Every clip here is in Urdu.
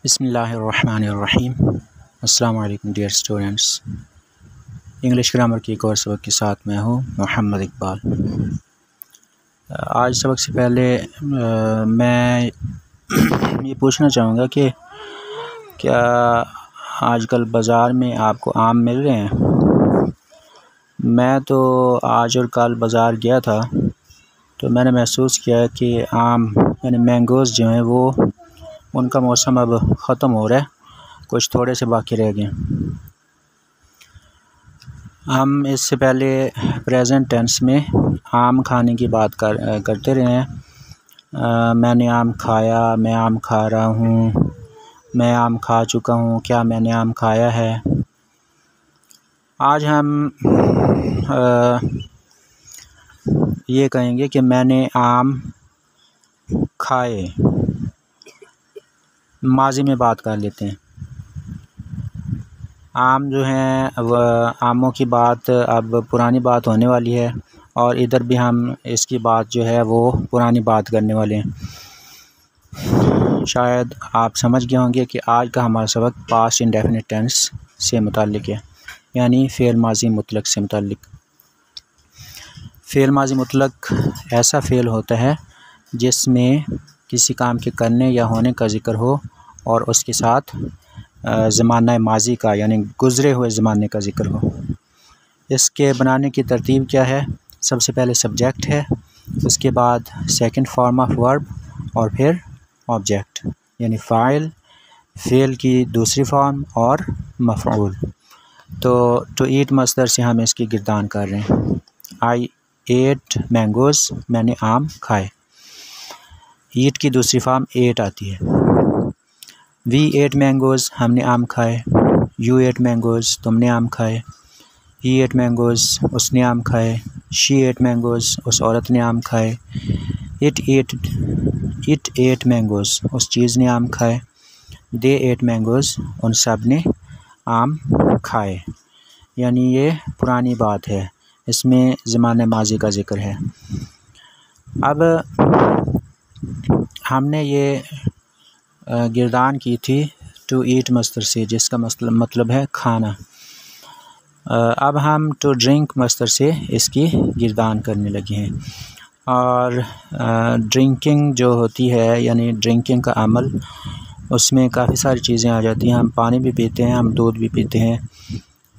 بسم اللہ الرحمن الرحیم۔ السلام علیکم ڈیئر اسٹوڈنٹس، انگلش گرامر کی ایک اور سبق کے ساتھ میں ہوں محمد اقبال۔ آج سبق سے پہلے میں یہ پوچھنا چاہوں گا کہ کیا آج کل بازار میں آپ کو آم مل رہے ہیں؟ میں تو آج اور کل بازار گیا تھا تو میں نے محسوس کیا کہ آم یعنی مینگوز جو ہیں وہ ان کا موسم اب ختم ہو رہا ہے، کچھ تھوڑے سے باقی رہ گئے۔ ہم اس سے پہلے پریزنٹ ٹینس میں آم کھانے کی بات کرتے رہے ہیں۔ میں نے آم کھایا، میں آم کھا رہا ہوں، میں آم کھا چکا ہوں، کیا میں نے آم کھایا ہے۔ آج ہم یہ کہیں گے کہ میں نے آم کھائے۔ ماضی میں بات کر لیتے ہیں۔ آم جو ہیں آموں کی بات اب پرانی بات ہونے والی ہے، اور ادھر بھی ہم اس کی بات جو ہے وہ پرانی بات کرنے والے ہیں۔ شاید آپ سمجھ گئے ہوں گے کہ آج کا ہمارا سبق پاسٹ انڈیفینٹ ٹینس سے متعلق ہے، یعنی فعل ماضی مطلق سے متعلق۔ فعل ماضی مطلق ایسا فعل ہوتا ہے جس میں کسی کام کے کرنے یا ہونے کا ذکر ہو اور اس کے ساتھ زمانہ ماضی کا یعنی گزرے ہوئے زمانے کا ذکر ہو۔ اس کے بنانے کی ترتیب کیا ہے؟ سب سے پہلے سبجیکٹ ہے، اس کے بعد سیکنڈ فارم آف ورب، اور پھر آبجیکٹ یعنی فاعل، فعل کی دوسری فارم اور مفعول۔ تو ایٹ مصدر سے ہم اس کی گردان کر رہے ہیں۔ آئی ایٹ مینگوز، میں نے آم کھائے۔ ایٹ کی دوسری فارم ایٹ آتی ہے۔ وی ایٹ مینگوز، ہم نے آم کھائے۔ یو ایٹ مینگوز، تم نے آم کھائے۔ ہی ایٹ مینگوز، اس نے آم کھائے۔ شی ایٹ مینگوز، اس عورت نے آم کھائے۔ اٹ ایٹ مینگوز، اس چیز نے آم کھائے۔ دے ایٹ مینگوز، ان سب نے آم کھائے۔ یعنی یہ پرانی بات ہے، اس میں زمانہ ماضی کا ذکر ہے۔ اب ہم نے یہ گردان کی تھی ٹو ایٹ مصدر سے، جس کا مطلب ہے کھانا۔ اب ہم ٹو ڈرنک مصدر سے اس کی گردان کرنے لگے ہیں، اور ڈرنکنگ جو ہوتی ہے یعنی ڈرنکنگ کا عمل، اس میں کافی ساری چیزیں آ جاتی ہیں۔ ہم پانی بھی پیتے ہیں، ہم دودھ بھی پیتے ہیں،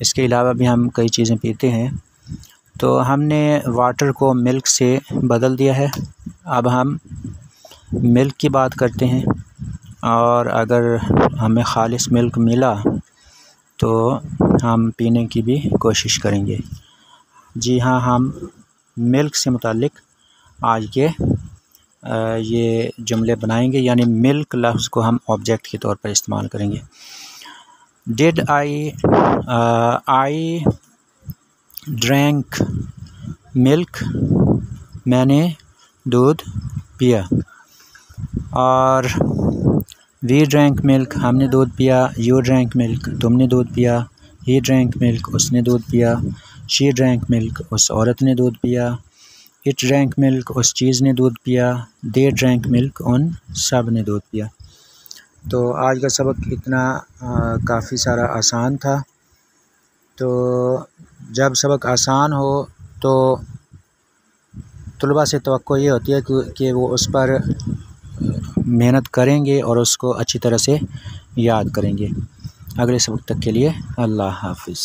اس کے علاوہ بھی ہم کئی چیزیں پیتے ہیں۔ تو ہم نے واٹر کو ملک سے بدل دیا ہے، اب ہم ملک کی بات کرتے ہیں، اور اگر ہمیں خالص ملک ملا تو ہم پینے کی بھی کوشش کریں گے۔ جی ہاں، ہم ملک سے متعلق آج کے یہ جملے بنائیں گے، یعنی ملک لفظ کو ہم آبجیکٹ کے طور پر استعمال کریں گے۔ ڈیڈ آئی ڈرینک ملک، میں نے دودھ پیا۔ اور وی ڈرینک ملک، ہم نے دودھ پیا۔ یو ڈرینک ملک، تم نے دودھ پیا۔ ہی ڈرینک ملک، اس نے دودھ پیا۔ شی ڈرینک ملک، اس عورت نے دودھ پیا۔ اٹ ڈرینک ملک، اس چیز نے دودھ پیا۔ دے ڈرینک ملک، ان سب نے دودھ پیا۔ تو آج کا سبق اتنا کافی سارا آسان تھا۔ تو جب سبق آسان ہو تو طلباء سے توقع یہ ہوتی ہے کہ وہ اس پر محنت کریں گے اور اس کو اچھی طرح سے یاد کریں گے۔ اگلے سبق تک کے لیے اللہ حافظ۔